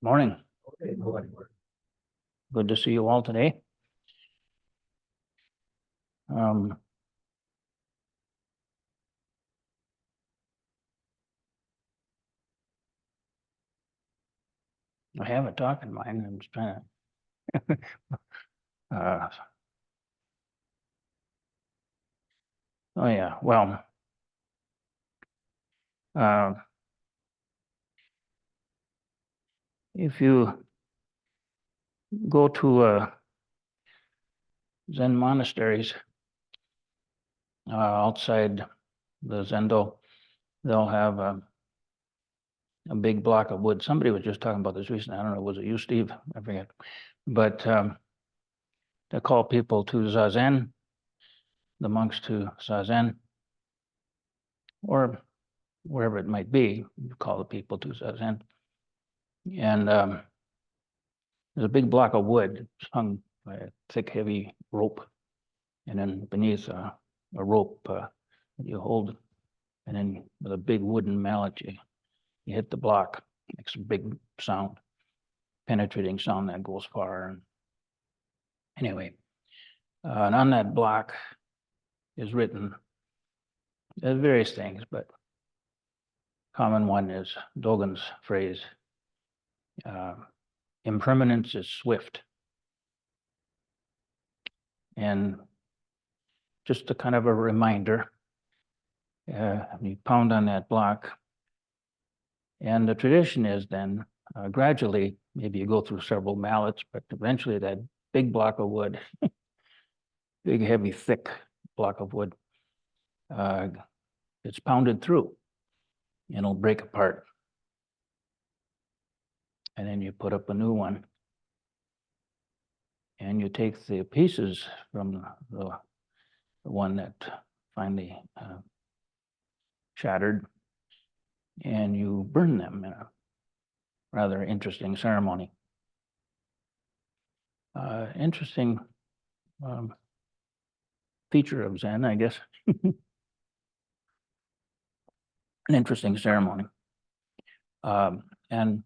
Morning. Good to see you all today. I have a talk in mind. I'm just trying to. Oh yeah. Well, if you go to Zen monasteries outside the Zendo, they'll have a big block of wood. Somebody was just talking about this recently. I don't know, was it you, Steve? I forget. But they call people to Zazen, the monks to Zazen, or wherever it might be. You call the people to Zazen. And there's a big block of wood hung by a thick, heavy rope. And then beneath a rope that you hold, and then with a big wooden mallet, you hit the block, makes a big sound, penetrating sound that goes far. And anyway, and on that block is written various things, but common one is Dogen's phrase, impermanence is swift. And just a kind of a reminder, you pound on that block. And the tradition is then gradually, maybe you go through several mallets, but eventually that big block of wood, big, heavy, thick block of wood, it's pounded through and it'll break apart. And then you put up a new one. And you take the pieces from the one that finally shattered, and you burn them in a rather interesting ceremony. Interesting feature of Zen, I guess. An interesting ceremony. And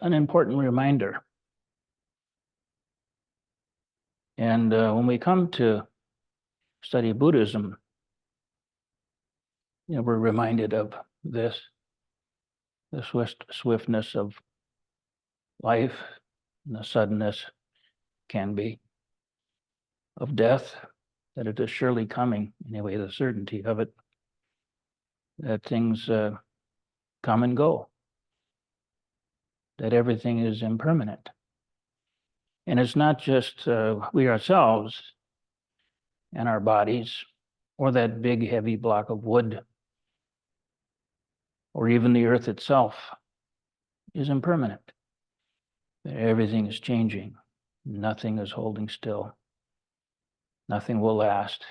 an important reminder. And when we come to study Buddhism, we're reminded of this, the swiftness of life, and the suddenness can be of death, that it is surely coming, anyway, the certainty of it, that things come and go, that everything is impermanent. And it's not just we ourselves and our bodies, or that big heavy block of wood, or even the earth itself is impermanent. Everything is changing. Nothing is holding still. Nothing will last.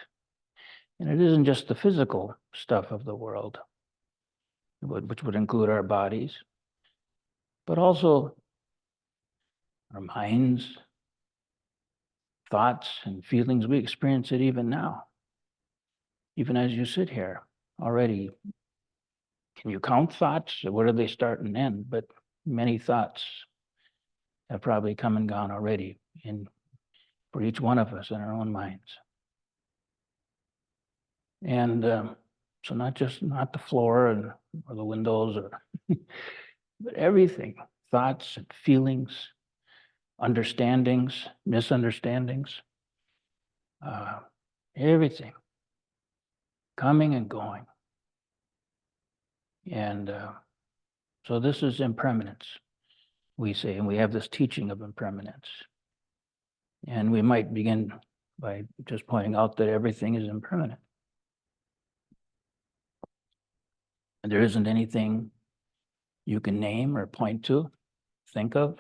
And it isn't just the physical stuff of the world, which would include our bodies, but also our minds, thoughts, and feelings. We experience it even now. Even as you sit here already, can you count thoughts? Where do they start and end? But many thoughts have probably come and gone already for each one of us in our own minds. And so not the floor or the windows, but everything, thoughts and feelings, understandings, misunderstandings, everything coming and going. And so this is impermanence, we say, and we have this teaching of impermanence. And we might begin by just pointing out that everything is impermanent. And there isn't anything you can name or point to, think of,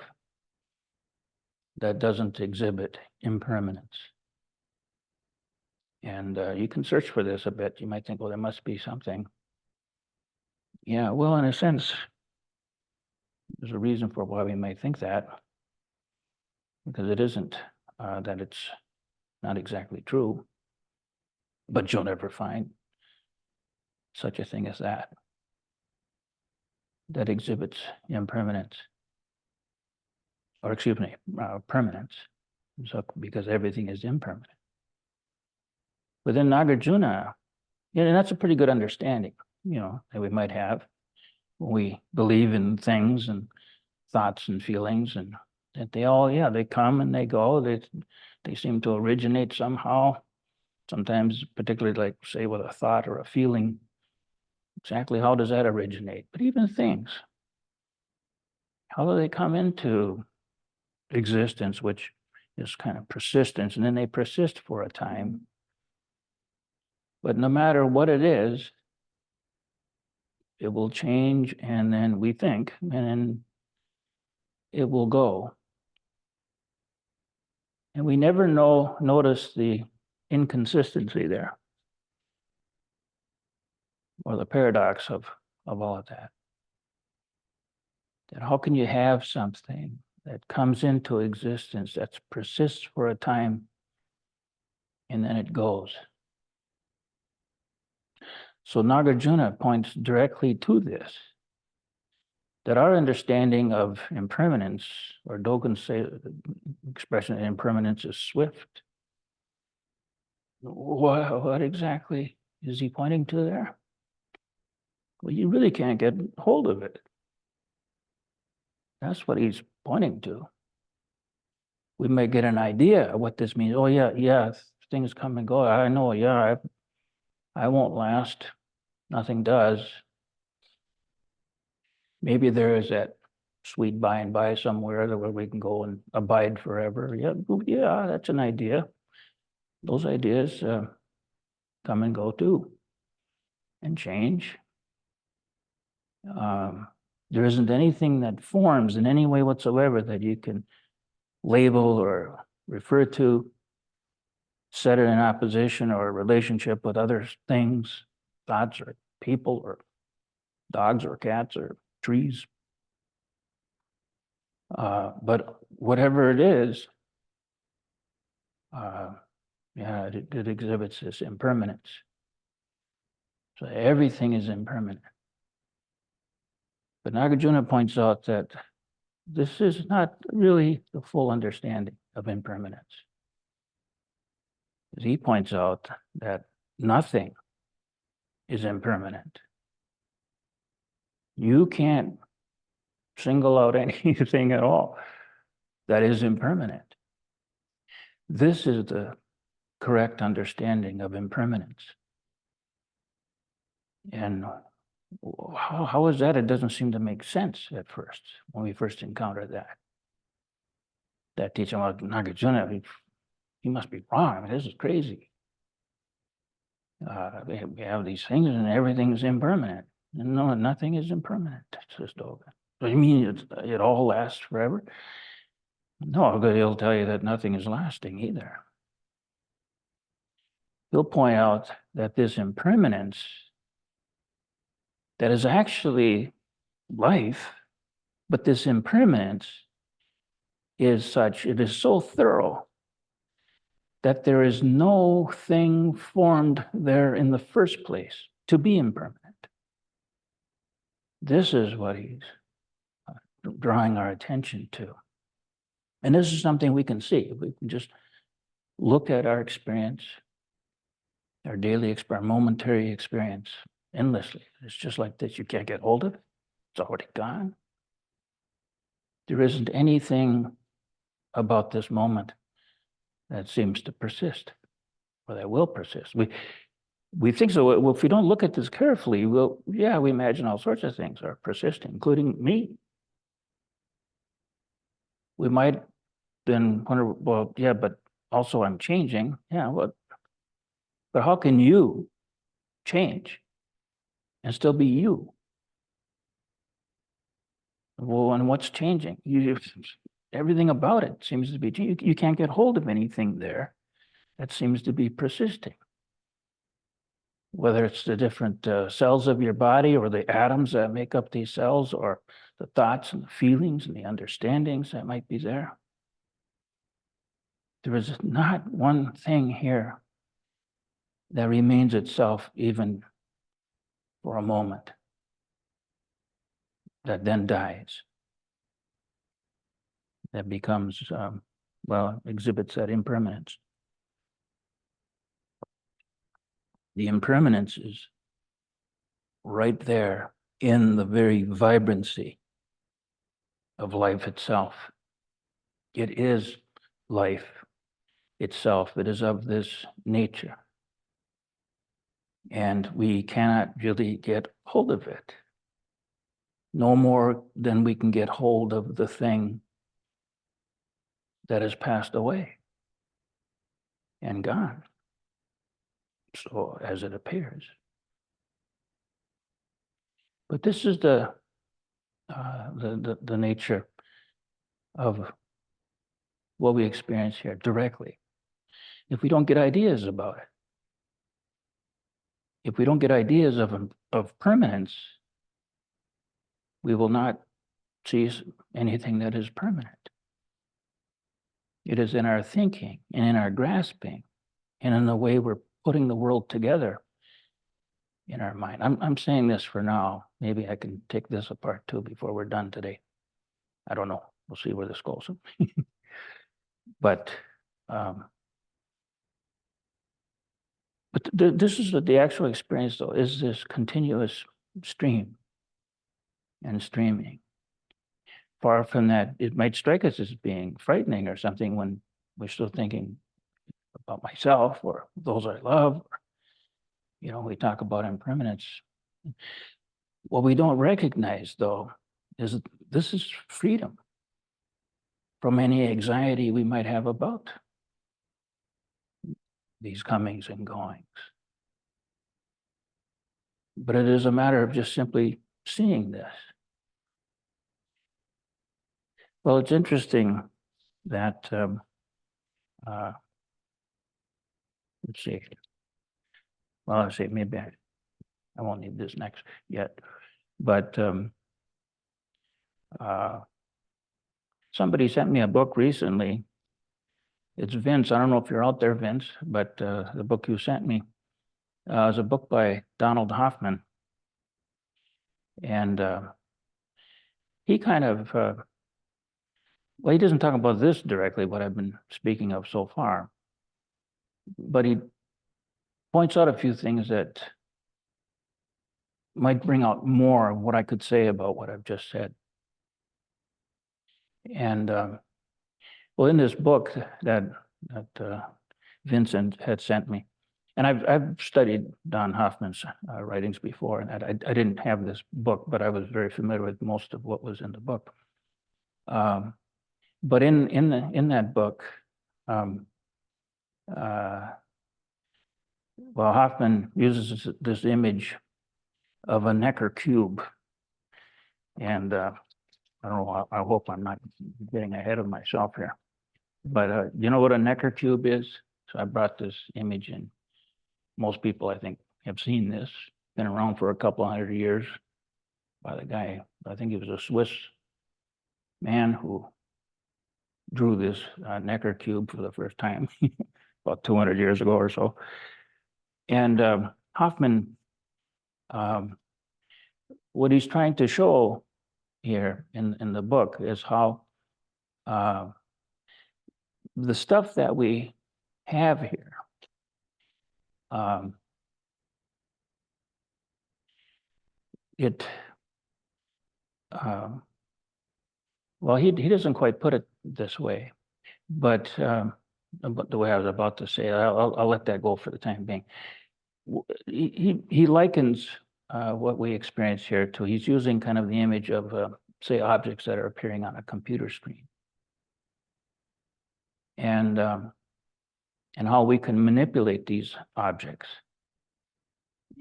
that doesn't exhibit impermanence. And you can search for this a bit. You might think, well, there must be something. Yeah, well, in a sense, there's a reason for why we might think that, because it isn't that it's not exactly true, but you'll never find such a thing as that. that exhibits impermanence, or excuse me, permanence, so, because everything is impermanent. Within Nagarjuna, yeah, and that's a pretty good understanding, that we might have when we believe in things and thoughts and feelings, and that they all, they come and they go. They seem to originate somehow. Sometimes, particularly like say with a thought or a feeling, exactly how does that originate? But even things, how do they come into existence, which is kind of persistence, and then they persist for a time. But no matter what it is, it will change, and then we think, and then it will go. And we never notice the inconsistency there, or the paradox of all of that. That how can you have something that comes into existence that persists for a time and then it goes? So Nagarjuna points directly to this, that our understanding of impermanence, or Dogen's expression of impermanence, is swift. What exactly is he pointing to there? Well, you really can't get hold of it. That's what he's pointing to. We may get an idea of what this means. Oh yeah, things come and go. I know, I won't last. Nothing does. Maybe there is that sweet by and by somewhere where we can go and abide forever. Yeah, that's an idea. Those ideas come and go too, and change. There isn't anything that forms in any way whatsoever that you can label or refer to, set it in opposition or relationship with other things, thoughts or people or dogs or cats or trees. But whatever it is, it exhibits this impermanence. So everything is impermanent. But Nagarjuna points out that this is not really the full understanding of impermanence. As he points out that nothing is impermanent. You can't single out anything at all that is impermanent. This is the correct understanding of impermanence. And how is that? It doesn't seem to make sense at first when we first encounter that teaching about Nagarjuna. He must be wrong. I mean, this is crazy. We have these things and everything's impermanent. And no, nothing is impermanent, says Dogen. So you mean it all lasts forever? No, but he'll tell you that nothing is lasting either. He'll point out that this impermanence that is actually life, but this impermanence is such, it is so thorough that there is no thing formed there in the first place to be impermanent. This is what he's drawing our attention to. And this is something we can see. We can just look at our experience, our daily experience, momentary experience, endlessly. It's just like this. You can't get hold of it. It's already gone. There isn't anything about this moment that seems to persist, or that will persist. We think so. Well, if we don't look at this carefully, we imagine all sorts of things are persisting, including me. We might then wonder, well, yeah, but also I'm changing. Yeah, but how can you change and still be you? Well, and what's changing? Everything about it seems to be, you can't get hold of anything there that seems to be persisting. Whether it's the different cells of your body or the atoms that make up these cells, or the thoughts and the feelings and the understandings that might be there. There is not one thing here that remains itself even for a moment. that then dies, that becomes, well, exhibits that impermanence. The impermanence is right there in the very vibrancy of life itself. It is life itself. It is of this nature. And we cannot really get hold of it, no more than we can get hold of the thing that has passed away and gone, so as it appears. But this is the nature of what we experience here directly. If we don't get ideas about it, if we don't get ideas of permanence, we will not see anything that is permanent. It is in our thinking and in our grasping and in the way we're putting the world together in our mind. I'm saying this for now. Maybe I can take this apart too before we're done today. I don't know. We'll see where this goes. But this is the actual experience, though, is this continuous stream and streaming. Far from that, it might strike us as being frightening or something when we're still thinking about myself or those I love. You know, we talk about impermanence. What we don't recognize, though, is this is freedom from any anxiety we might have about these comings and goings. But it is a matter of just simply seeing this. Well, it's interesting that, let's see. Well, I'll say maybe I won't need this next yet, but somebody sent me a book recently. It's Vince. I don't know if you're out there, Vince, but the book you sent me is a book by Donald Hoffman. And he kind of, well, he doesn't talk about this directly, what I've been speaking of so far, but he points out a few things that might bring out more of what I could say about what I've just said. And well, in this book that Vincent had sent me, and I've studied Don Hoffman's writings before, and I didn't have this book, but I was very familiar with most of what was in the book. But in that book, well, Hoffman uses this image of a Necker cube, and I don't know. I hope I'm not getting ahead of myself here, but you know what a Necker cube is? So I brought this image in. Most people, I think, have seen this. Been around for a couple 100 years by the guy. I think he was a Swiss man who drew this Necker cube for the first time about 200 years ago or so. And Hoffman, what he's trying to show here in the book is how the stuff that we have here well, he doesn't quite put it this way, but the way I was about to say it, I'll let that go for the time being. He likens what we experience here to, he's using kind of the image of, say, objects that are appearing on a computer screen. And how we can manipulate these objects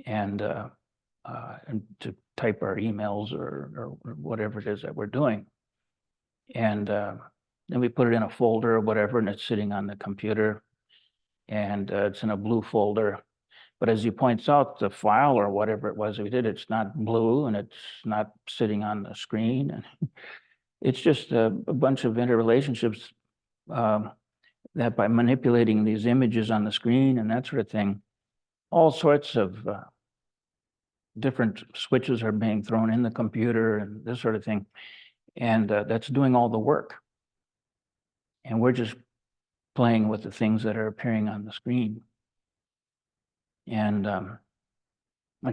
and to type our emails or whatever it is that we're doing. And then we put it in a folder or whatever, and it's sitting on the computer, and it's in a blue folder. But as he points out, the file or whatever it was we did, it's not blue and it's not sitting on the screen. And it's just a bunch of interrelationships that by manipulating these images on the screen and that sort of thing, all sorts of different switches are being thrown in the computer and this sort of thing. And that's doing all the work. And we're just playing with the things that are appearing on the screen. And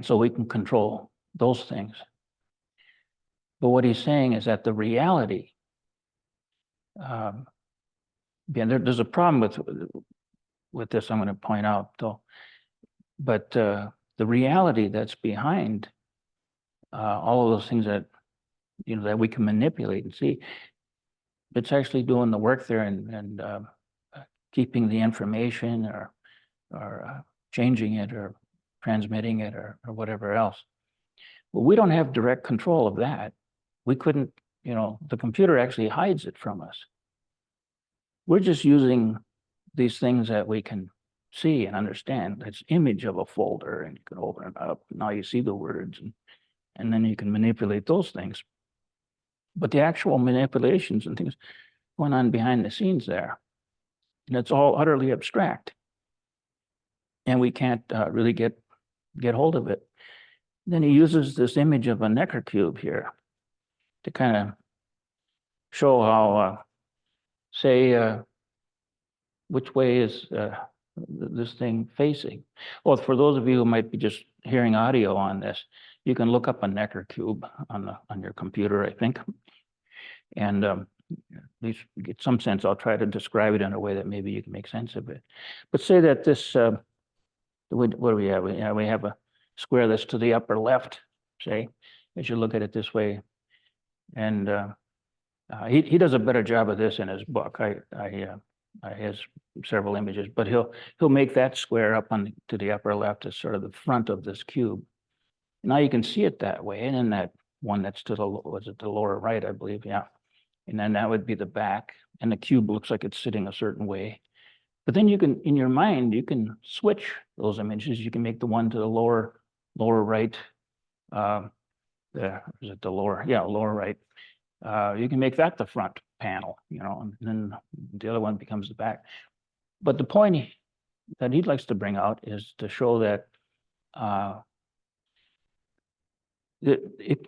so we can control those things. But what he's saying is that the reality, there's a problem with this I'm going to point out though, but the reality that's behind all of those things that, that we can manipulate and see, it's actually doing the work there and keeping the information or changing it or transmitting it or whatever else. Well, we don't have direct control of that. We couldn't, the computer actually hides it from us. We're just using these things that we can see and understand. It's image of a folder, and you can open it up. Now you see the words, and then you can manipulate those things. But the actual manipulations and things going on behind the scenes there, and it's all utterly abstract. And we can't really get hold of it. Then he uses this image of a Necker cube here to kind of show how, say, which way is this thing facing? Well, for those of you who might be just hearing audio on this, you can look up a Necker cube on your computer, I think, and at least get some sense. I'll try to describe it in a way that maybe you can make sense of it. But say that this, what do we have? We have a square that's to the upper left, say, as you look at it this way. And he does a better job of this in his book. He has several images, but he'll make that square up to the upper left as sort of the front of this cube. Now you can see it that way, and then that one that's to the lower right, I believe, yeah. And then that would be the back, and the cube looks like it's sitting a certain way. But then you can, in your mind, you can switch those images. You can make the one to the lower right. Is it the lower? Yeah, lower right. You can make that the front panel, and then the other one becomes the back. But the point that he likes to bring out is to show that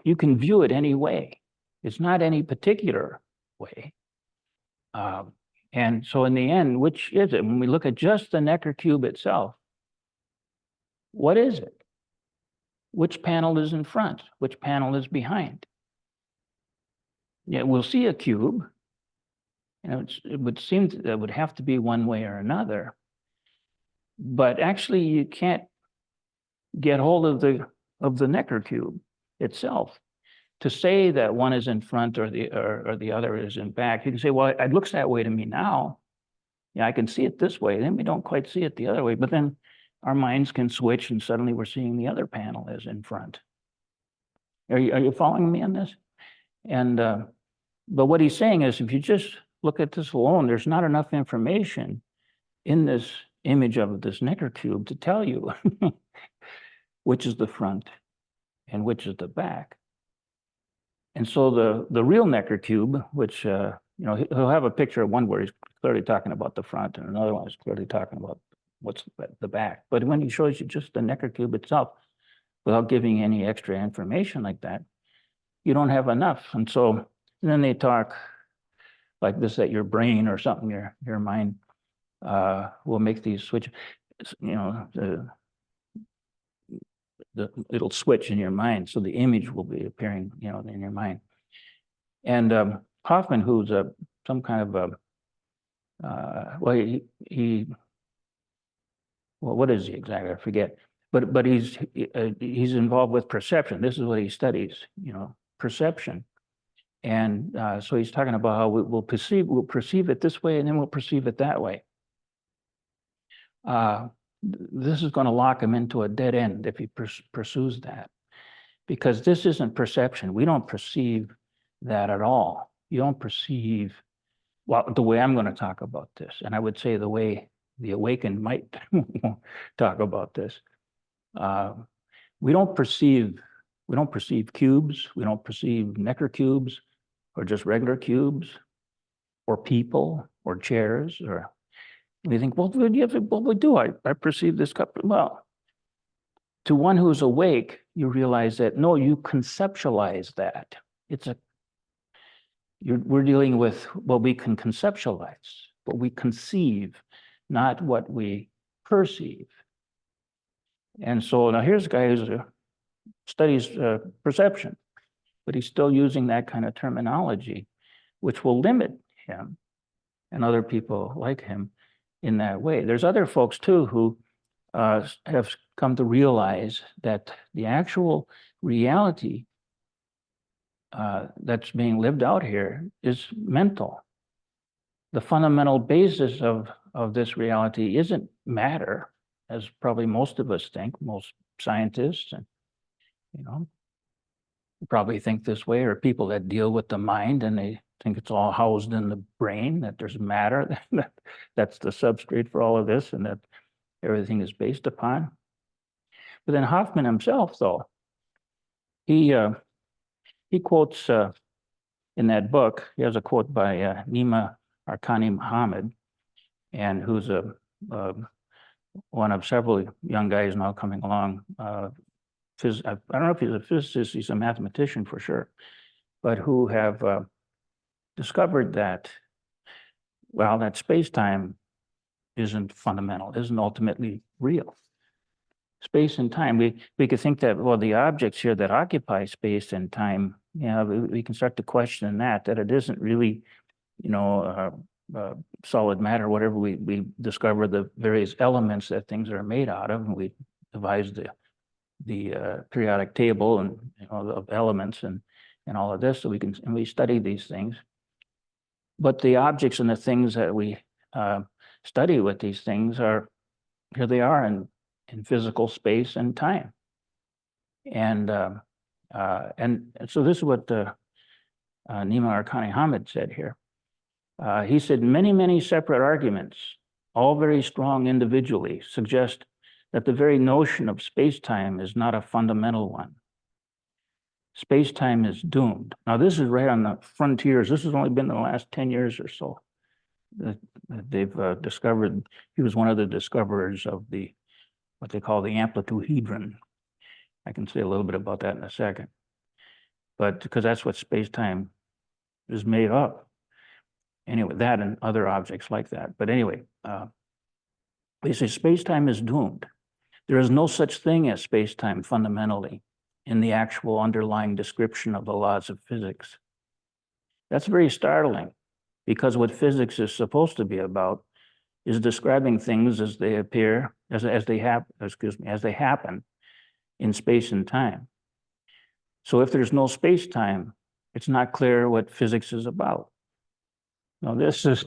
you can view it any way. It's not any particular way. And so in the end, which is it? When we look at just the Necker cube itself, what is it? Which panel is in front? Which panel is behind? Yeah, we'll see a cube. It would seem that it would have to be one way or another. But actually, you can't get hold of the Necker cube itself. To say that one is in front or the other is in back, you can say, well, it looks that way to me now. Yeah, I can see it this way. Then we don't quite see it the other way. But then our minds can switch, and suddenly we're seeing the other panel is in front. Are you following me on this? And but what he's saying is, if you just look at this alone, there's not enough information in this image of this Necker cube to tell you which is the front and which is the back. And so the real Necker cube, which he'll have a picture of one where he's clearly talking about the front, and another one is clearly talking about what's the back. But when he shows you just the Necker cube itself, without giving any extra information like that, you don't have enough. And so then they talk like this, that your brain or something, your mind will make these switches, it'll switch in your mind. So the image will be appearing, in your mind. And Hoffman, who's some kind of what is he exactly? I forget. But he's involved with perception. This is what he studies, perception. And so he's talking about how we'll perceive it this way, and then we'll perceive it that way. This is going to lock him into a dead end if he pursues that, because this isn't perception. We don't perceive that at all. You don't perceive, well, the way I'm going to talk about this, and I would say the way the awakened might talk about this. We don't perceive cubes. We don't perceive Necker cubes, or just regular cubes, or people, or chairs, or we think, well, what we do? I perceive this cup. Well, To one who's awake, you realize that, no, you conceptualize that. We're dealing with what we can conceptualize, what we conceive, not what we perceive. And so now here's a guy who studies perception, but he's still using that kind of terminology, which will limit him and other people like him in that way. There's other folks too who have come to realize that the actual reality that's being lived out here is mental. The fundamental basis of this reality isn't matter, as probably most of us think, most scientists, and probably think this way, or people that deal with the mind and they think it's all housed in the brain, that there's matter, that's the substrate for all of this, and that everything is based upon. But then Hoffman himself, though, he quotes in that book, he has a quote by Nima Arkani Muhammad, and who's one of several young guys now coming along. I don't know if he's a physicist, he's a mathematician for sure, but who have discovered that, well, that space-time isn't fundamental, isn't ultimately real. Space and time, we could think that, well, the objects here that occupy space and time, we can start to question that it isn't really, solid matter, whatever we discover the various elements that things are made out of, and we devise the periodic table and of elements and all of this, so we study these things. But the objects and the things that we study with these things here they are in physical space and time. And so this is what Nima Arkani Hamid said here. He said, many separate arguments, all very strong individually, suggest that the very notion of space-time is not a fundamental one. Space-time is doomed. Now, this is right on the frontiers. This has only been in the last 10 years or so that they've discovered. He was one of the discoverers of what they call the amplitude-hedron. I can say a little bit about that in a second. But because that's what space-time is made of. Anyway, that and other objects like that. But anyway, they say space-time is doomed. There is no such thing as space-time fundamentally in the actual underlying description of the laws of physics. That's very startling, because what physics is supposed to be about is describing things as they appear, as they happen in space and time. So if there's no space-time, it's not clear what physics is about. Now, this is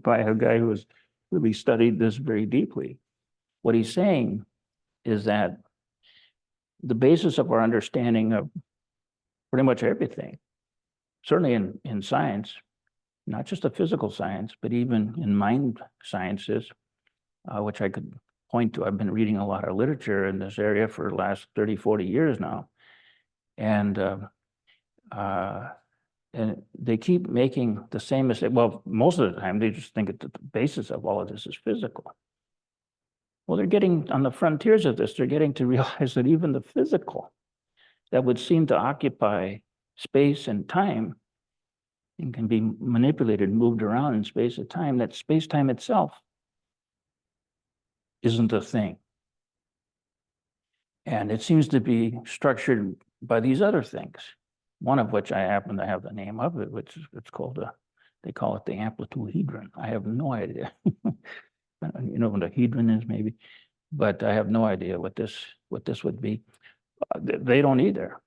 by a guy who has really studied this very deeply. What he's saying is that the basis of our understanding of pretty much everything, certainly in science, not just the physical science, but even in mind sciences, which I could point to. I've been reading a lot of literature in this area for the last 30, 40 years now. And they keep making the same mistake. Well, most of the time, they just think that the basis of all of this is physical. Well, they're getting on the frontiers of this, they're getting to realize that even the physical that would seem to occupy space and time and can be manipulated, moved around in space and time, that space-time itself isn't a thing. And it seems to be structured by these other things, one of which I happen to have the name of it, which it's called they call it the amplitude-hedron. I have no idea. You know what a hedron is, maybe, but I have no idea what this would be. They don't either.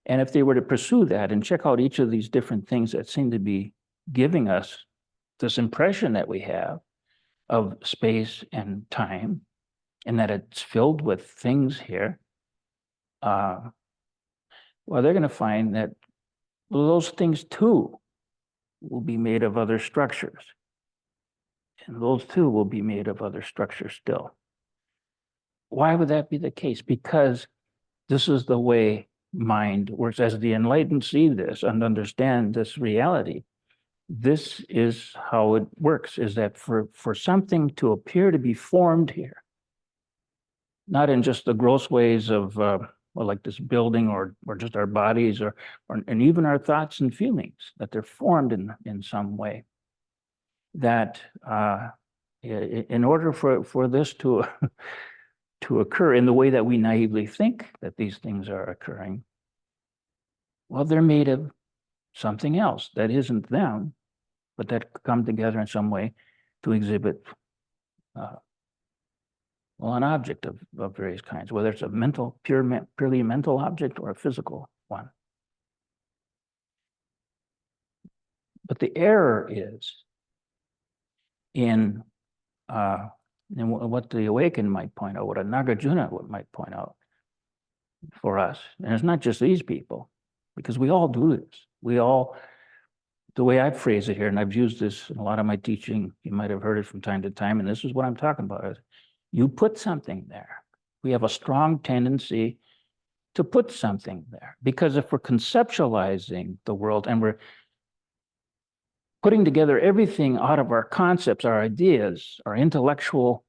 And if they were to pursue that and check out each of these different things that seem to be giving us this impression that we have of space and time, and that it's filled with things here, well, they're going to find that those things too will be made of other structures. And those too will be made of other structures still. Why would that be the case? Because this is the way mind works. As the enlightened see this and understand this reality, this is how it works, is that for something to appear to be formed here, not in just the gross ways of well, like this building or just our bodies or and even our thoughts and feelings, that they're formed in some way. That in order for this to to occur in the way that we naively think that these things are occurring, well, they're made of something else that isn't them, but that come together in some way to exhibit well, an object of various kinds, whether it's a mental, purely mental object or a physical one. But the error is in what the awakened might point out, what a Nagarjuna might point out for us. And it's not just these people, because we all do this. We all, the way I phrase it here, and I've used this in a lot of my teaching, you might have heard it from time to time, and this is what I'm talking about, is you put something there. We have a strong tendency to put something there, because if we're conceptualizing the world and we're putting together everything out of our concepts, our ideas, our intellectual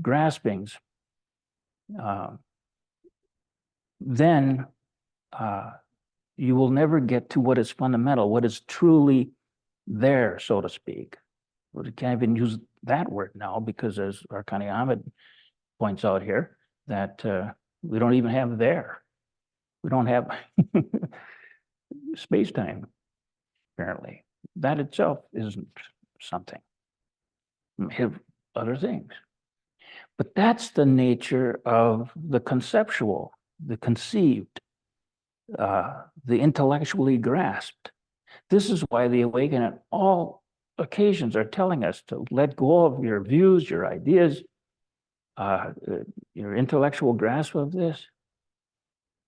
graspings, then you will never get to what is fundamental, what is truly there, so to speak. We can't even use that word now, because as Arkani Ahmed points out here, that we don't even have there. We don't have space-time, apparently. That itself isn't something. We have other things. But that's the nature of the conceptual, the conceived, the intellectually grasped. This is why the awakened at all occasions are telling us to let go of your views, your ideas, your intellectual grasp of this,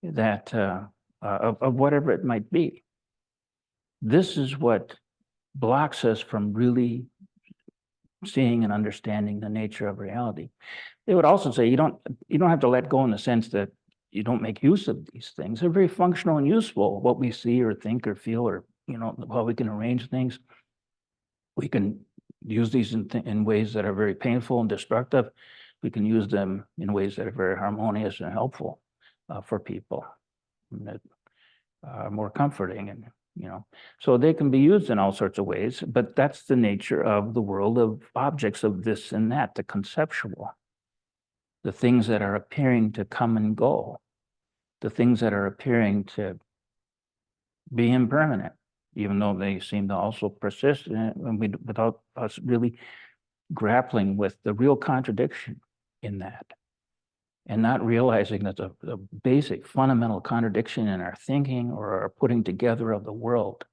that of whatever it might be. This is what blocks us from really seeing and understanding the nature of reality. They would also say you don't have to let go in the sense that you don't make use of these things. They're very functional and useful. What we see or think or feel, or how we can arrange things. We can use these in ways that are very painful and destructive. We can use them in ways that are very harmonious and helpful for people, and that are more comforting, and so they can be used in all sorts of ways. But that's the nature of the world of objects of this and that, the conceptual, the things that are appearing to come and go, the things that are appearing to be impermanent, even though they seem to also persist, and without us really grappling with the real contradiction in that, and not realizing that the basic fundamental contradiction in our thinking or our putting together of the world.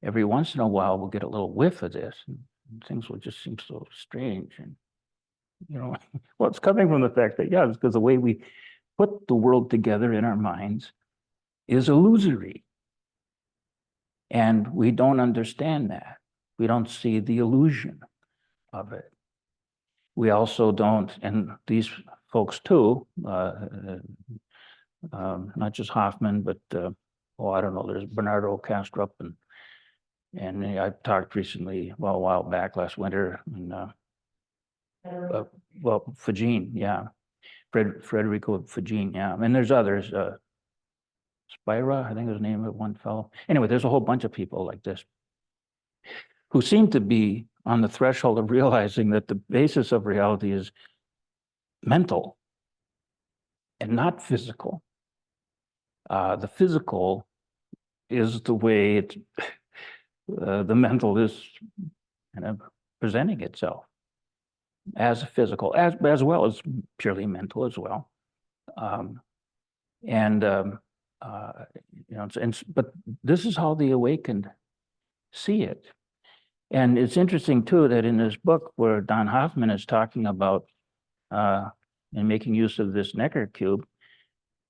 Every once in a while, we'll get a little whiff of this, and things will just seem so strange. And well, it's coming from the fact that it's because the way we put the world together in our minds is illusory. And we don't understand that. We don't see the illusion of it. We also don't, and these folks too, not just Hoffman, but I don't know, there's Bernardo Kastrup, and I talked recently, a while back, last winter, and Fagin, Federico Fagin, and there's others, Spira, I think is the name of one fellow. Anyway, there's a whole bunch of people like this who seem to be on the threshold of realizing that the basis of reality is mental and not physical. The physical is the way the mental is kind of presenting itself as physical, as well as purely mental as well. But this is how the awakened see it. And it's interesting too that in this book where Don Hoffman is talking about and making use of this Necker cube,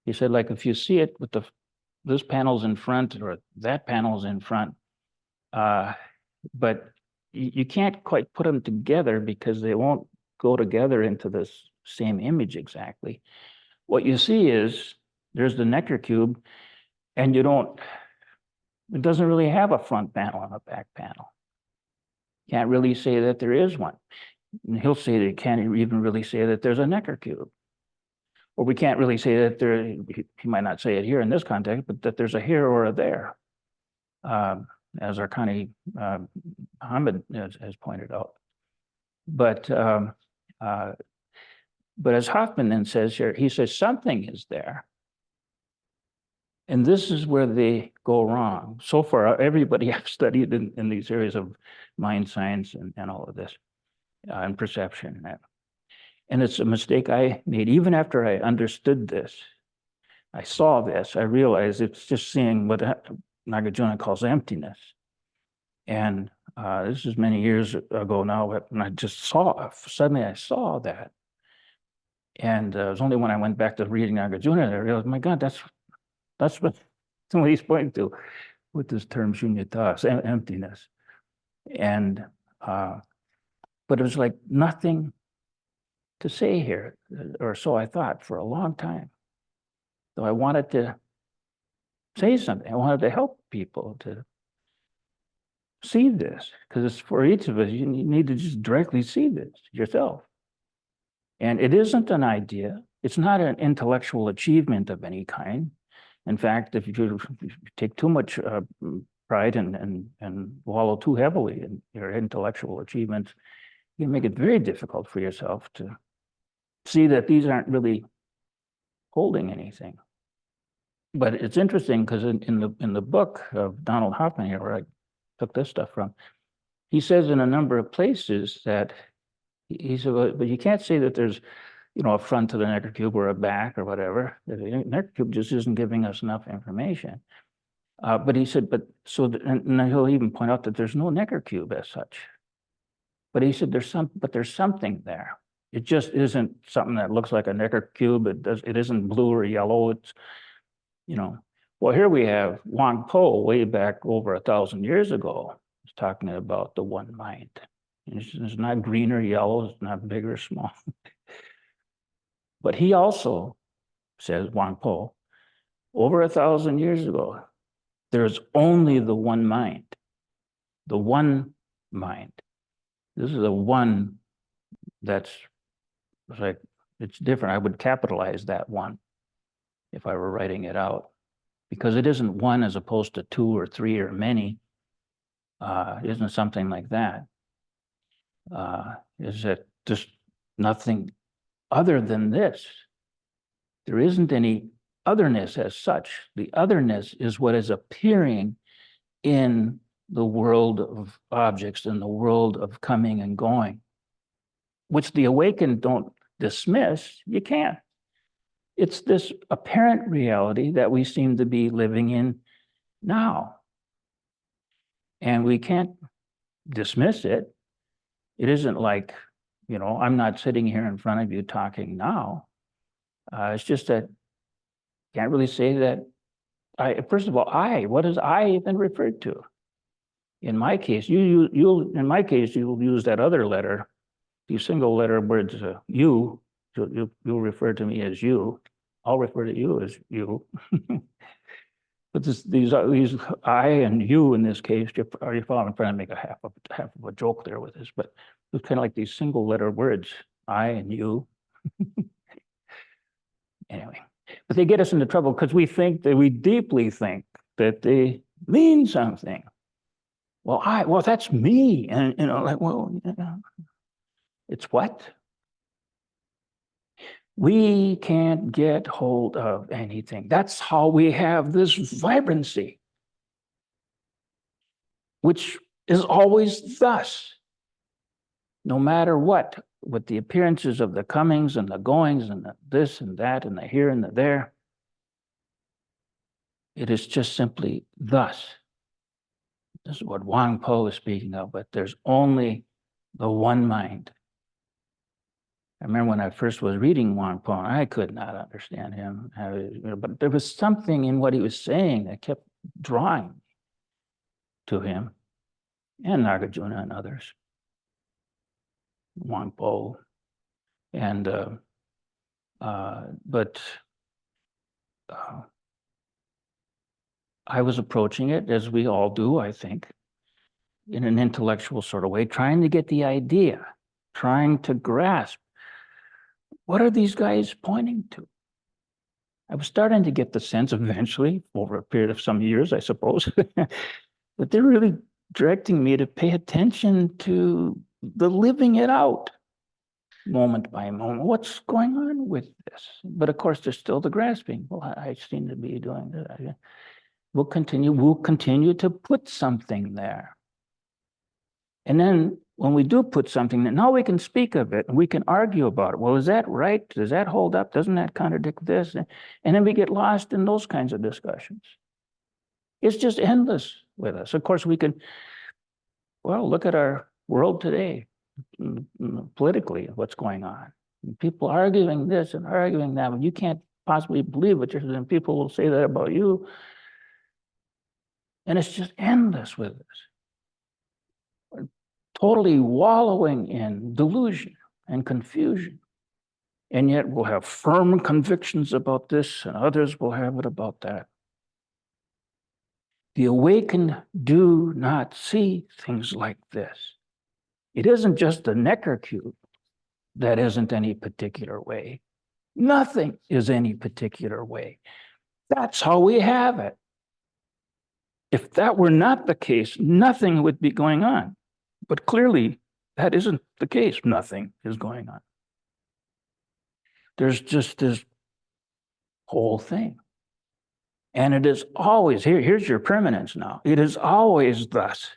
he said, like, if you see it with this panel's in front or that panel's in front, but you can't quite put them together because they won't go together into this same image exactly. What you see is there's the Necker cube, and it doesn't really have a front panel and a back panel. Can't really say that there is one. And he'll say that he can't even really say that there's a Necker cube. Or we can't really say that there, he might not say it here in this context, but that there's a here or a there, as Arkani Hamid has pointed out. But as Hoffman then says here, he says something is there. And this is where they go wrong. So far, everybody I've studied in these areas of mind science and all of this, and perception. And it's a mistake I made. Even after I understood this, I saw this, I realized it's just seeing what Nagarjuna calls emptiness. And this is many years ago now, and I just suddenly I saw that. And it was only when I went back to reading Nagarjuna that I realized, my God, that's what he's pointing to with this term shunyata, emptiness. And, but it was like nothing to say here, or so I thought for a long time. So I wanted to say something. I wanted to help people to see this, because it's for each of us. You need to just directly see this yourself. And it isn't an idea. It's not an intellectual achievement of any kind. In fact, if you take too much pride and wallow too heavily in your intellectual achievements, you can make it very difficult for yourself to see that these aren't really holding anything. But it's interesting because in the book of Donald Hoffman here, where I took this stuff from, he says in a number of places that he said, but you can't say that there's, a front to the Necker cube or a back or whatever. The Necker cube just isn't giving us enough information. But he said, and he'll even point out that there's no Necker cube as such. But he said there's something there. It just isn't something that looks like a Necker cube. It isn't blue or yellow. It's, well, here we have Wang Po way back over 1,000 years ago. He's talking about the one mind. It's not green or yellow. It's not big or small. But he also says, Wang Po, over 1,000 years ago, there's only the one mind. The one mind. This is a one that's like, it's different. I would capitalize that one if I were writing it out, because it isn't one as opposed to two or three or many. It isn't something like that. Is that just nothing other than this? There isn't any otherness as such. The otherness is what is appearing in the world of objects, in the world of coming and going, which the awakened don't dismiss. You can't. It's this apparent reality that we seem to be living in now. And we can't dismiss it. It isn't like, I'm not sitting here in front of you talking now. It's just that I can't really say that first of all, what does I even refer to? In my case, you'll use that other letter, the single letter words, you'll refer to me as you. I'll refer to you as you. But these I and you in this case, are you following? I'm trying to make a half of a joke there with this, but it's kind of like these single letter words, I and you. Anyway, but they get us into trouble because we deeply think that they mean something. Well, that's me. And, it's what? We can't get hold of anything. That's how we have this vibrancy, which is always thus. No matter what, with the appearances of the comings and the goings and the this and that and the here and the there, it is just simply thus. This is what Wang Po is speaking of, but there's only the one mind. I remember when I first was reading Wang Po, I could not understand him, but there was something in what he was saying that kept drawing to him, and Nagarjuna and others, Wang Po, and I was approaching it, as we all do, I think, in an intellectual sort of way, trying to get the idea. trying to grasp. What are these guys pointing to? I was starting to get the sense eventually, over a period of some years, I suppose, that they're really directing me to pay attention to the living it out, moment by moment. What's going on with this? But of course, there's still the grasping. Well, I seem to be doing that. We'll continue to put something there. And then when we do put something there, now we can speak of it and we can argue about it. Well, is that right? Does that hold up? Doesn't that contradict this? And then we get lost in those kinds of discussions. It's just endless with us. Of course, we can, well, look at our world today, politically, what's going on. People arguing this and arguing that. You can't possibly believe what you're saying. People will say that about you. And it's just endless with us. We're totally wallowing in delusion and confusion. And yet we'll have firm convictions about this and others will have it about that. The awakened do not see things like this. It isn't just the Necker cube that isn't any particular way. Nothing is any particular way. That's how we have it. If that were not the case, nothing would be going on. But clearly, that isn't the case. Nothing is going on. There's just this whole thing. And it is always, here's your permanence now. It is always thus.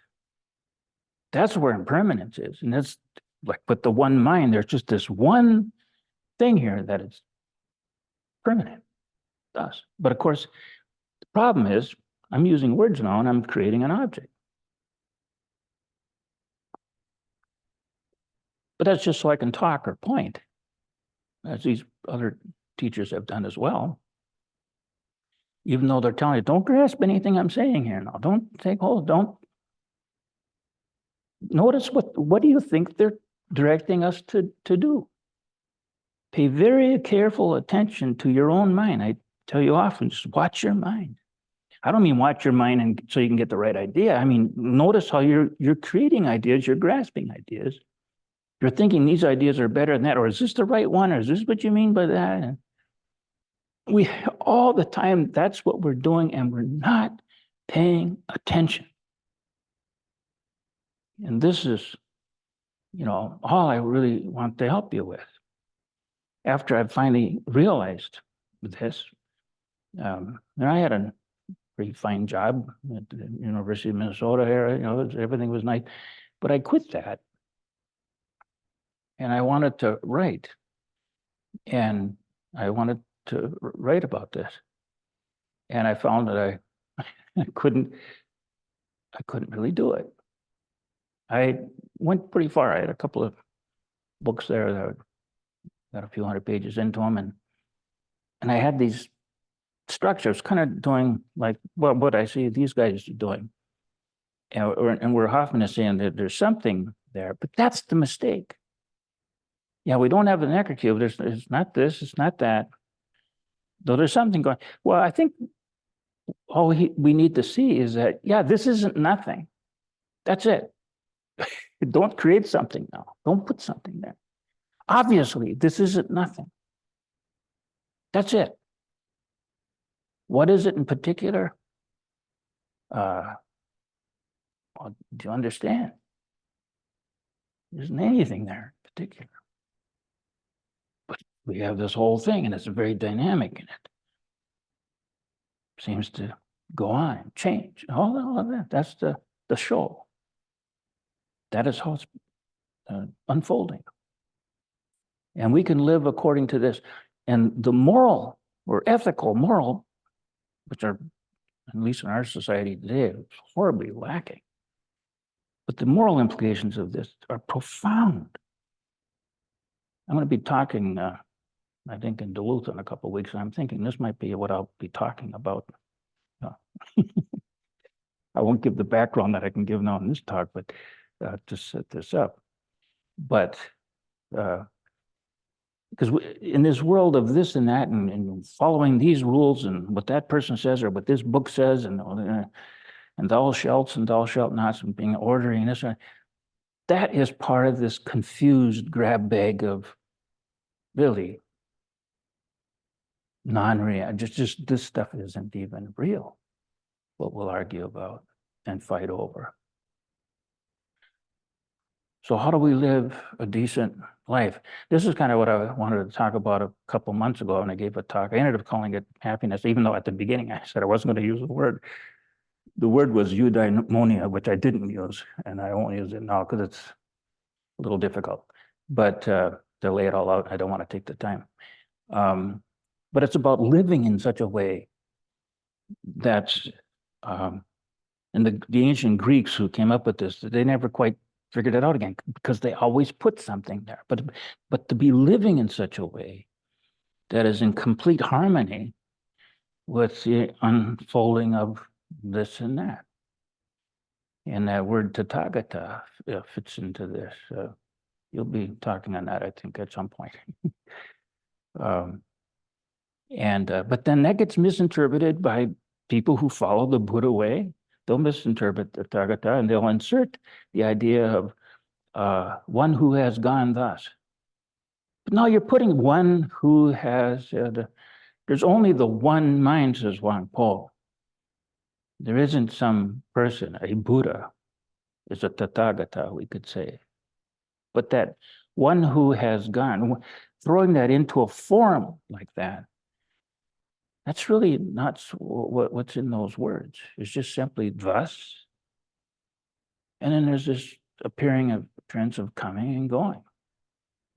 That's where impermanence is. And that's like with the one mind, there's just this one thing here that is permanent, thus. But of course, the problem is I'm using words now and I'm creating an object. But that's just so I can talk or point, as these other teachers have done as well. Even though they're telling you, don't grasp anything I'm saying here now. Don't take hold, don't. Notice what do you think they're directing us to do? Pay very careful attention to your own mind. I tell you often, just watch your mind. I don't mean watch your mind and so you can get the right idea. I mean, notice how you're creating ideas, you're grasping ideas. You're thinking these ideas are better than that, or is this the right one, or is this what you mean by that? And we all the time, that's what we're doing, and we're not paying attention. And this is, all I really want to help you with. After I finally realized this, and I had a pretty fine job at the University of Minnesota area, everything was nice, but I quit that. And I wanted to write, and I wanted to write about this. And I found that I couldn't really do it. I went pretty far. I had a couple of books there that got a few hundred pages into them, and I had these structures kind of doing like what I see these guys are doing. And where Hoffman is saying that there's something there, but that's the mistake. Yeah, we don't have the Necker cube. It's not this, it's not that. Though there's something going. Well, I think all we need to see is that, yeah, this isn't nothing. That's it. Don't create something now. Don't put something there. Obviously, this isn't nothing. That's it. What is it in particular? Well, do you understand? There isn't anything there in particular. But we have this whole thing, and it's very dynamic in it. Seems to go on, change, all of that. That's the show. That is how it's unfolding. And we can live according to this. And the moral or ethical moral, which are, at least in our society today, horribly lacking. But the moral implications of this are profound. I'm going to be talking, I think, in Duluth in a couple of weeks. And I'm thinking this might be what I'll be talking about. I won't give the background that I can give now in this talk, but to set this up. But because in this world of this and that, and following these rules and what that person says or what this book says, and thou shalt and thou shalt nots, and being ordering this, that is part of this confused grab bag of really non-real, just this stuff isn't even real, what we'll argue about and fight over. So how do we live a decent life? This is kind of what I wanted to talk about a couple months ago when I gave a talk. I ended up calling it happiness, even though at the beginning I said I wasn't going to use the word. The word was eudaimonia, which I didn't use, and I won't use it now because it's a little difficult. But to lay it all out, I don't want to take the time. But it's about living in such a way that's, and the ancient Greeks who came up with this, they never quite figured it out again because they always put something there. But to be living in such a way that is in complete harmony with the unfolding of this and that. And that word tathagata fits into this. You'll be talking on that, I think, at some point. But then that gets misinterpreted by people who follow the Buddha way. They'll misinterpret the tathagata and they'll insert the idea of one who has gone thus. But now you're putting one who has, there's only the one mind, says Wang Po. There isn't some person, a Buddha, is a tathagata, we could say. But that one who has gone, throwing that into a form like that, that's really not what's in those words. It's just simply thus. And then there's this appearing of trends of coming and going.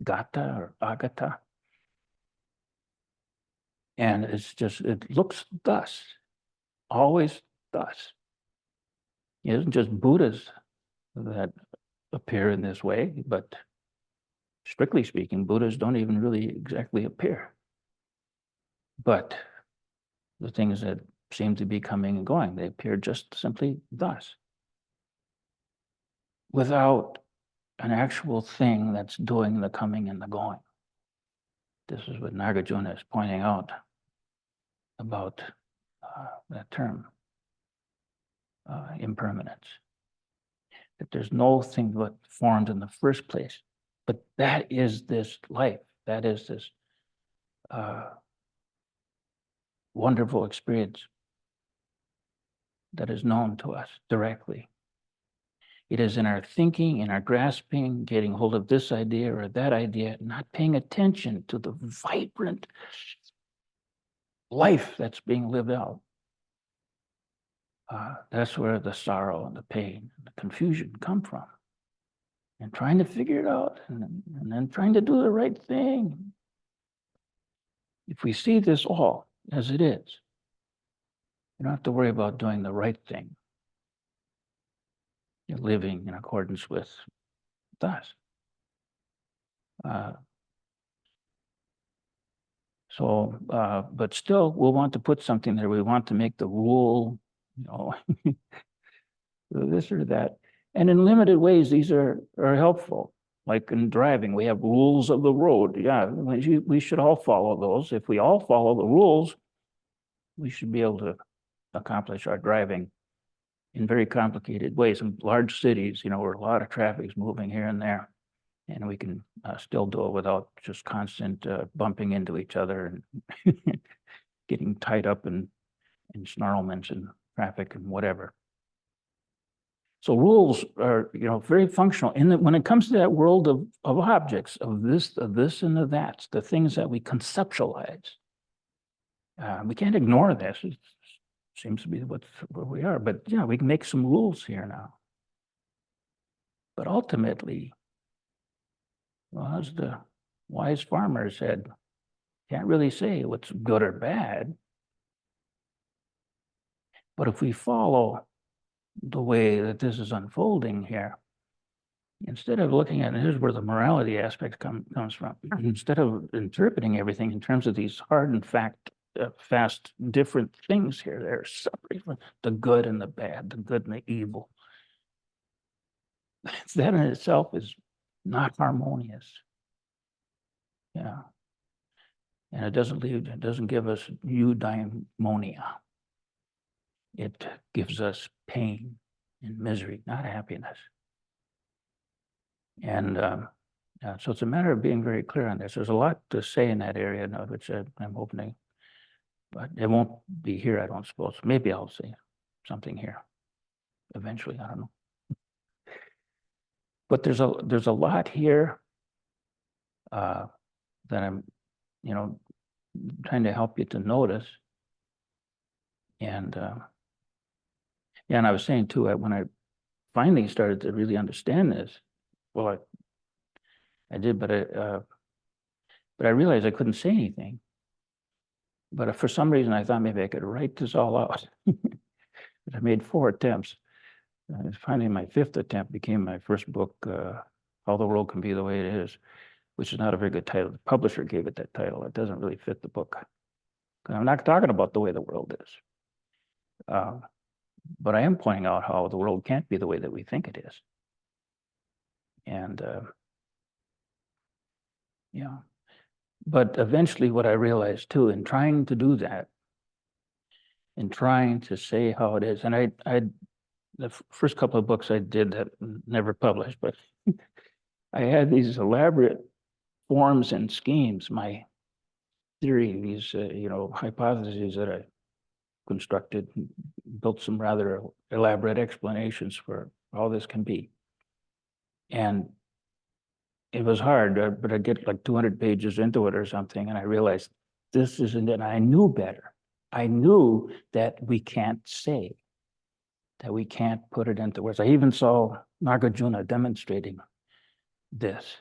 Gata or agata. And it's just, it looks thus, always thus. It isn't just Buddhas that appear in this way, but strictly speaking, Buddhas don't even really exactly appear. But the things that seem to be coming and going, they appear just simply thus, without an actual thing that's doing the coming and the going. This is what Nagarjuna is pointing out about that term, impermanence. That there's no thing but formed in the first place. But that is this life. That is this wonderful experience that is known to us directly. It is in our thinking, in our grasping, getting hold of this idea or that idea, not paying attention to the vibrant life that's being lived out. That's where the sorrow and the pain and the confusion come from. And trying to figure it out and then trying to do the right thing. If we see this all as it is, you don't have to worry about doing the right thing. You're living in accordance with thus. But still, we'll want to put something there. We want to make the rule, this or that. And in limited ways, these are helpful. Like in driving, we have rules of the road. Yeah, we should all follow those. If we all follow the rules, we should be able to accomplish our driving in very complicated ways. In large cities, where a lot of traffic is moving here and there, and we can still do it without just constant bumping into each other and getting tied up in snarlments and traffic and whatever. So rules are, very functional. And when it comes to that world of objects, of this and of that, the things that we conceptualize, we can't ignore this. It seems to be where we are. But yeah, we can make some rules here now. But ultimately, well, as the wise farmer said, can't really say what's good or bad. But if we follow the way that this is unfolding here, instead of looking at, and here's where the morality aspect comes from, instead of interpreting everything in terms of these hard and fast different things here, they're separate from the good and the bad, the good and the evil. That in itself is not harmonious. Yeah. And it doesn't give us eudaimonia. It gives us pain and misery, not happiness. And yeah, so it's a matter of being very clear on this. There's a lot to say in that area, now, which I'm opening, but it won't be here, I don't suppose. Maybe I'll say something here eventually. I don't know. But there's a lot here that I'm, trying to help you to notice. And yeah, and I was saying too, when I finally started to really understand this, well, I did, but I realized I couldn't say anything. But for some reason, I thought maybe I could write this all out. I made 4 attempts. Finally, my 5th attempt became my first book, How the World Can Be the Way It Is, which is not a very good title. The publisher gave it that title. It doesn't really fit the book. I'm not talking about the way the world is. But I am pointing out how the world can't be the way that we think it is. And yeah, but eventually what I realized too, in trying to do that, in trying to say how it is, and the first couple of books I did that never published, but I had these elaborate forms and schemes, my theory, these, hypotheses that I constructed, built some rather elaborate explanations for how this can be. And it was hard, but I get like 200 pages into it or something, and I realized this isn't it. And I knew better. I knew that we can't say, that we can't put it into words. I even saw Nagarjuna demonstrating this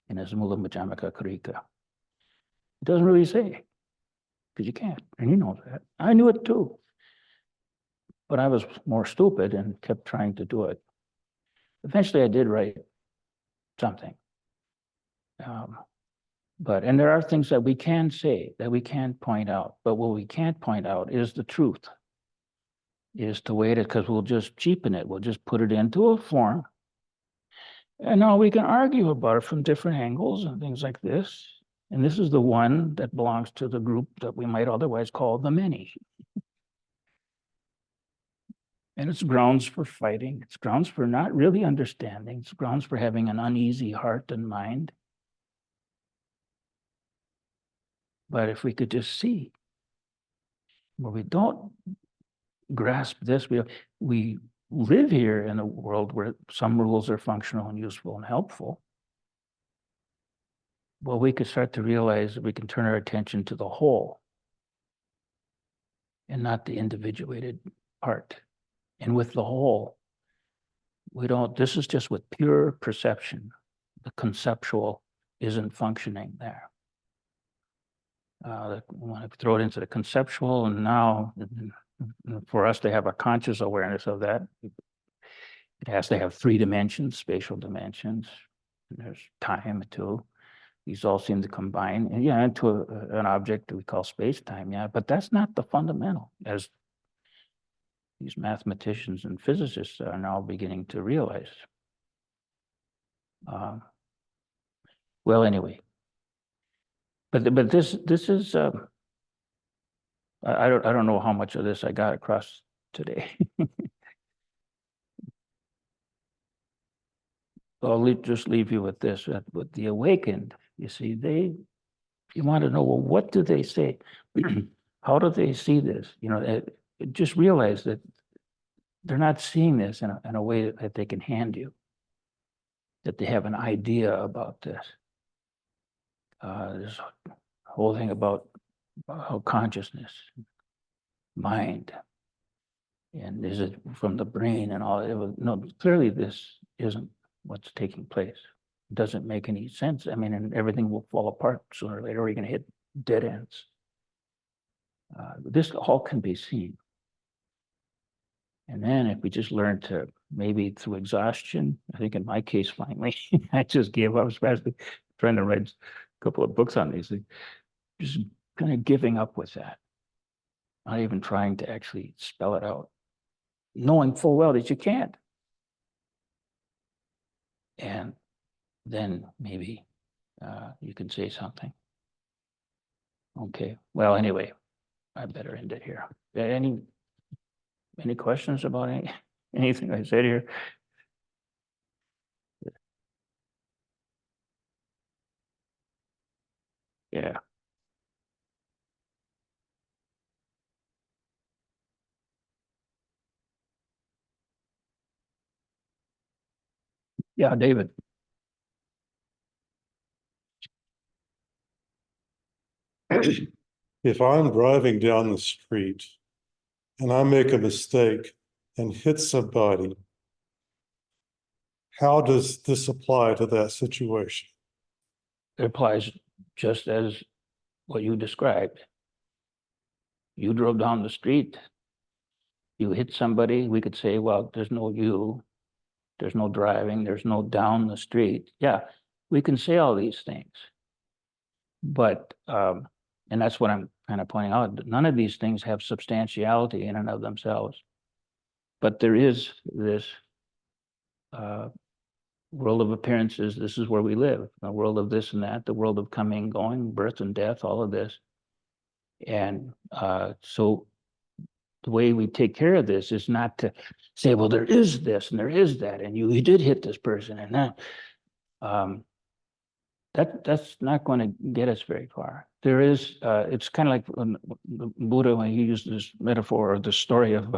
in his Mula Majamaka Karika. It doesn't really say, because you can't, and he knows that. I knew it too. But I was more stupid and kept trying to do it. Eventually I did write something. And there are things that we can say, that we can point out, but what we can't point out is the truth, is to wait it, because we'll just cheapen it. We'll just put it into a form. And now we can argue about it from different angles and things like this. And this is the one that belongs to the group that we might otherwise call the many. And it's grounds for fighting. It's grounds for not really understanding. It's grounds for having an uneasy heart and mind. But if we could just see, where we don't grasp this, we live here in a world where some rules are functional and useful and helpful. Well, we could start to realize that we can turn our attention to the whole and not the individuated part. And with the whole, this is just with pure perception. The conceptual isn't functioning there. When I throw it into the conceptual, and now for us to have a conscious awareness of that, it has to have 3 dimensions, spatial dimensions. And there's time too. These all seem to combine, and into an object we call space-time. Yeah, but that's not the fundamental, as these mathematicians and physicists are now beginning to realize. Well, anyway, but this is I don't know how much of this I got across today. I'll just leave you with this. With the awakened, you see, you want to know, well, what do they say? How do they see this? Just realize that they're not seeing this in a way that they can hand you, that they have an idea about this. This whole thing about how consciousness, mind, and is it from the brain and all? No, clearly this isn't what's taking place. It doesn't make any sense. I mean, and everything will fall apart sooner or later, or you're going to hit dead ends. This all can be seen. And then if we just learn to, maybe through exhaustion, I think in my case, finally, I just gave up, especially trying to write a couple of books on these things, just kind of giving up with that. Not even trying to actually spell it out, knowing full well that you can't. And then maybe you can say something. Okay, well, anyway, I better end it here. Any questions about anything I said here? Yeah. Yeah, David. If I'm driving down the street and I make a mistake and hit somebody, how does this apply to that situation? It applies just as what you described. You drove down the street, you hit somebody, we could say, well, there's no you, there's no driving, there's no down the street. Yeah, we can say all these things. But, and that's what I'm kind of pointing out, none of these things have substantiality in and of themselves. But there is this world of appearances. This is where we live, a world of this and that, the world of coming, going, birth and death, all of this. And so the way we take care of this is not to say, well, there is this and there is that, and you did hit this person and that. That's not going to get us very far. There is, it's kind of like when the Buddha, when he used this metaphor or the story of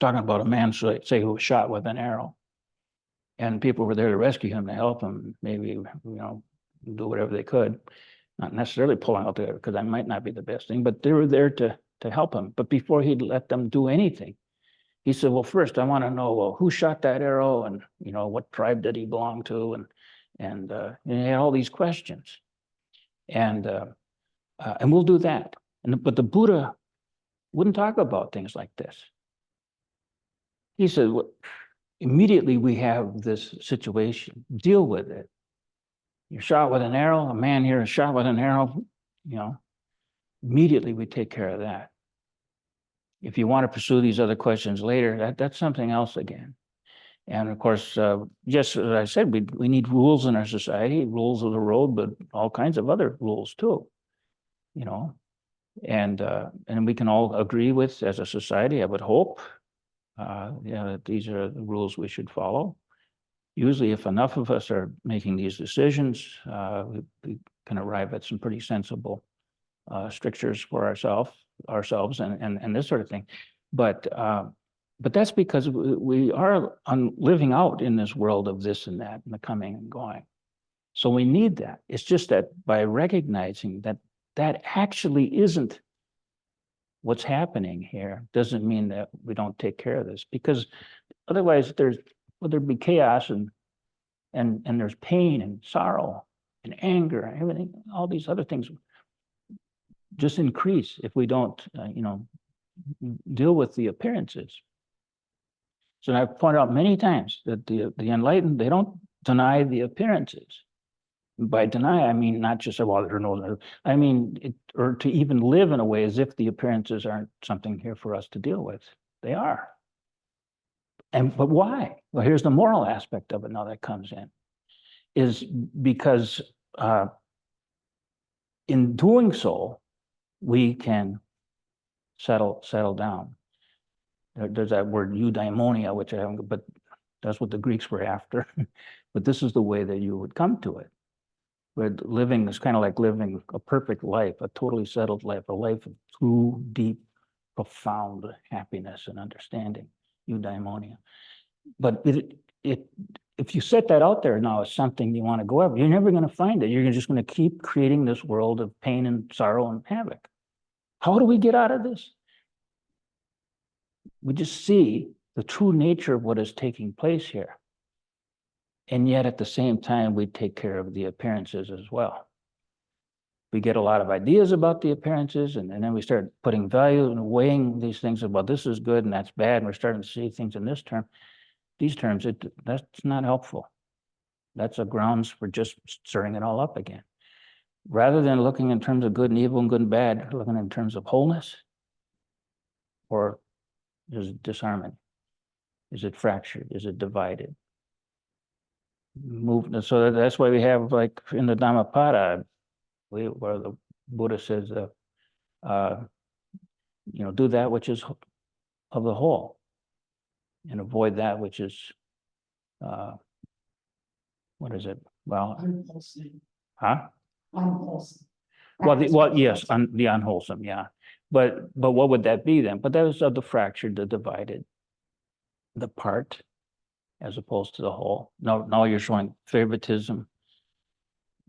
talking about a man, say, who was shot with an arrow, and people were there to rescue him, to help him, maybe, do whatever they could, not necessarily pulling out there, because that might not be the best thing, but they were there to help him. But before he'd let them do anything, he said, well, first I want to know, well, who shot that arrow, and what tribe did he belong to, and he had all these questions, and we'll do that. But the Buddha wouldn't talk about things like this. He said, well, immediately we have this situation, deal with it. You're shot with an arrow, a man here is shot with an arrow, immediately we take care of that. If you want to pursue these other questions later, that's something else again. And of course, just as I said, we need rules in our society, rules of the road, but all kinds of other rules too, and we can all agree with, as a society, I would hope, that these are the rules we should follow. Usually, if enough of us are making these decisions, we can arrive at some pretty sensible strictures for ourselves and this sort of thing. But that's because we are living out in this world of this and that and the coming and going. So we need that. It's just that by recognizing that that actually isn't what's happening here, doesn't mean that we don't take care of this, because otherwise there'd be chaos and there's pain and sorrow and anger and everything, all these other things just increase if we don't, deal with the appearances. So I've pointed out many times that the enlightened, they don't deny the appearances. By deny, I mean not just say, well, there are no, I mean, or to even live in a way as if the appearances aren't something here for us to deal with. They are. But why? Well, here's the moral aspect of it now that comes in, is because in doing so, we can settle down. There's that word eudaimonia, which I haven't, but that's what the Greeks were after. But this is the way that you would come to it. Where living is kind of like living a perfect life, a totally settled life, a life of true, deep, profound happiness and understanding, eudaimonia. But if you set that out there now as something you want to go over, you're never going to find it. You're just going to keep creating this world of pain and sorrow and havoc. How do we get out of this? We just see the true nature of what is taking place here. And yet at the same time, we take care of the appearances as well. We get a lot of ideas about the appearances, and then we start putting value and weighing these things about this is good and that's bad, and we're starting to see things in these terms, that's not helpful. That's a grounds for just stirring it all up again. Rather than looking in terms of good and evil and good and bad, looking in terms of wholeness, or is it disharmony? Is it fractured? Is it divided? So that's why we have, like in the Dhammapada, where the Buddha says, do that which is of the whole, and avoid that which is, what is it? Well, huh? unwholesome. Well, That was well, what yes, was- the unwholesome, yeah. But what would that be then? But that was of the fractured, the divided, the part as opposed to the whole. Now you're showing favoritism.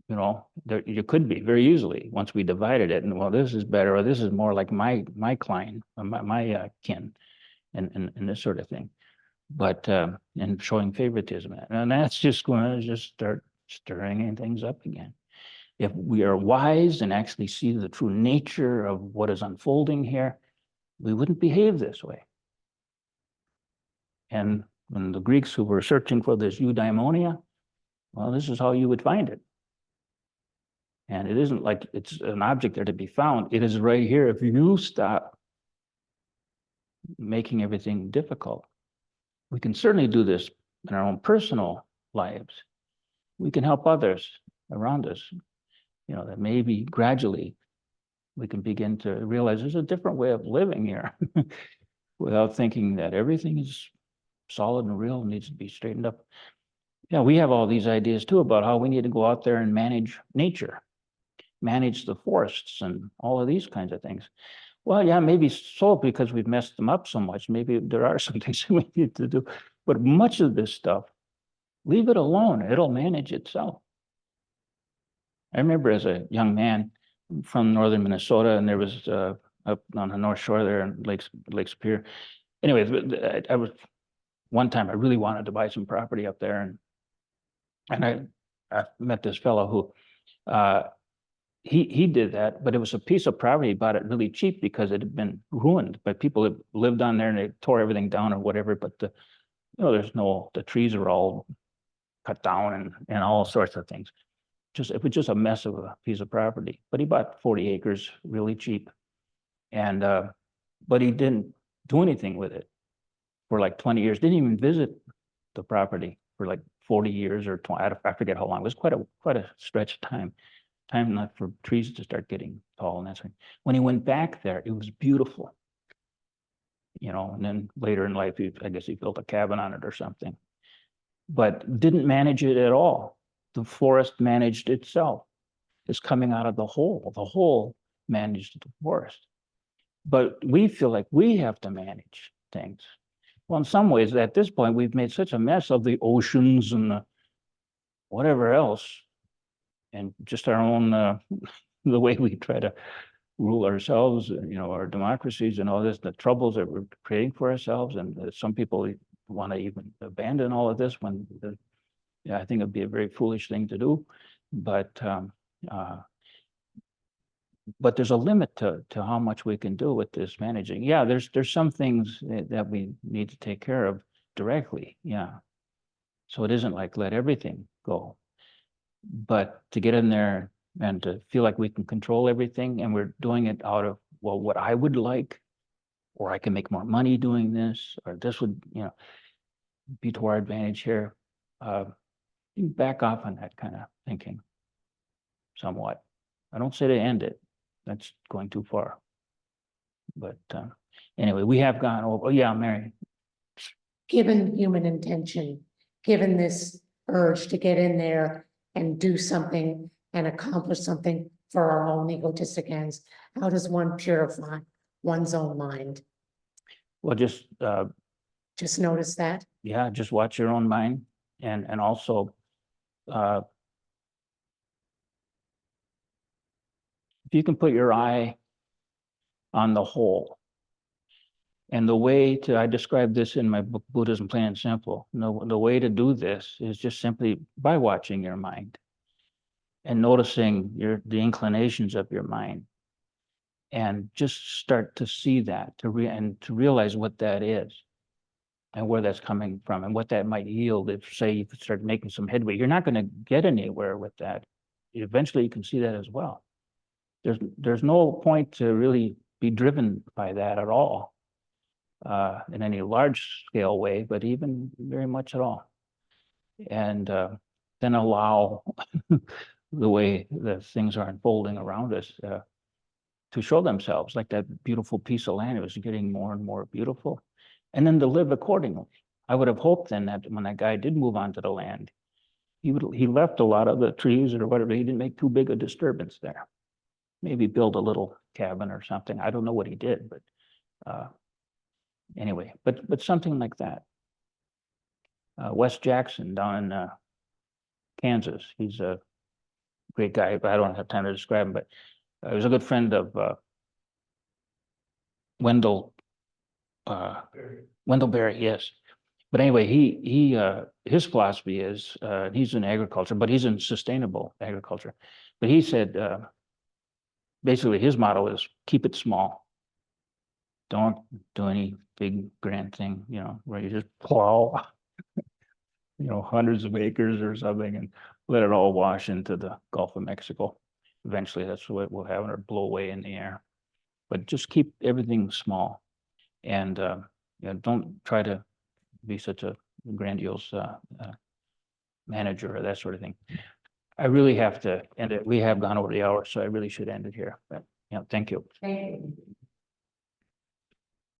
You know, there you could be very easily once we divided it, and well, this is better, or this is more like my client, or my kin, and this sort of thing. But and showing favoritism, and that's just going to just start stirring things up again. If we are wise and actually see the true nature of what is unfolding here, we wouldn't behave this way. And when the Greeks who were searching for this eudaimonia, well, this is how you would find it. And it isn't like it's an object there to be found. It is right here. If you stop making everything difficult, we can certainly do this in our own personal lives. We can help others around us, you know, that maybe gradually we can begin to realize there's a different way of living here without thinking that everything is solid and real and needs to be straightened up. Yeah, we have all these ideas too about how we need to go out there and manage nature, manage the forests and all of these kinds of things. Well, yeah, maybe so, because we've messed them up so much. Maybe there are some things we need to do, but much of this stuff, leave it alone. It'll manage itself. I remember as a young man from northern Minnesota, and there was up on the North Shore there in Lake Superior. Anyways, I was one time I really wanted to buy some property up there, and I met this fellow who he did that, but it was a piece of property. He bought it really cheap because it had been ruined by people that lived on there, and they tore everything down or whatever. But the trees are all cut down and all sorts of things. It was just a mess of a piece of property. But he bought 40 acres really cheap, and but he didn't do anything with it for like 20 years. Didn't even visit the property for like 40 years or 20. I forget how long. It was quite a stretch of time. Time enough for trees to start getting tall and that sort of thing. When he went back there, it was beautiful. You know, and then later in life, I guess he built a cabin on it or something, but didn't manage it at all. The forest managed itself. It's coming out of the whole. The whole managed the forest. But we feel like we have to manage things. Well, in some ways, at this point, we've made such a mess of the oceans and the whatever else, and just our own the way we try to rule ourselves, you know, our democracies and all this, the troubles that we're creating for ourselves. And some people want to even abandon all of this when, yeah, I think it'd be a very foolish thing to do. But there's a limit to how much we can do with this managing. Yeah, there's some things that we need to take care of directly. Yeah. So it isn't like let everything go. But to get in there and to feel like we can control everything, and we're doing it out of, well, what I would like, or I can make more money doing this, or this would, you know, be to our advantage here. You back off on that kind of thinking somewhat. I don't say to end it. That's going too far. But anyway, we have gone over. Oh, yeah, Mary. Given human intention, given this urge to get in there and do something and accomplish something for our own egotistic ends, how does one purify one's own mind? Well, Just notice that. yeah, just watch your own mind, and also if you can put your eye on the whole. And the way to, I describe this in my book, Buddhism Plain and Simple. The way to do this is just simply by watching your mind and noticing the inclinations of your mind, and just start to see that, to realize what that is and where that's coming from and what that might yield. If, say, you could start making some headway, you're not going to get anywhere with that. Eventually you can see that as well. There's no point to really be driven by that at all. In any large scale way, but even very much at all. And then allow the way that things are unfolding around us to show themselves, like that beautiful piece of land. It was getting more and more beautiful. And then to live accordingly. I would have hoped then that when that guy did move onto the land, he left a lot of the trees or whatever. He didn't make too big a disturbance there. Maybe build a little cabin or something. I don't know what he did, but anyway, but something like that. Wes Jackson down in Kansas. He's a great guy, but I don't have time to describe him, but he was a good friend of Wendell Berry, yes. But anyway, his philosophy is he's in agriculture, but he's in sustainable agriculture. But he said basically his motto is keep it small. Don't do any big grand thing, where you just plow, hundreds of acres or something and let it all wash into the Gulf of Mexico. Eventually, that's what we'll have, or blow away in the air. But just keep everything small, and don't try to be such a grandiose manager or that sort of thing. I really have to end it. We have gone over the hour, so I really should end it here. But thank you. Thank you.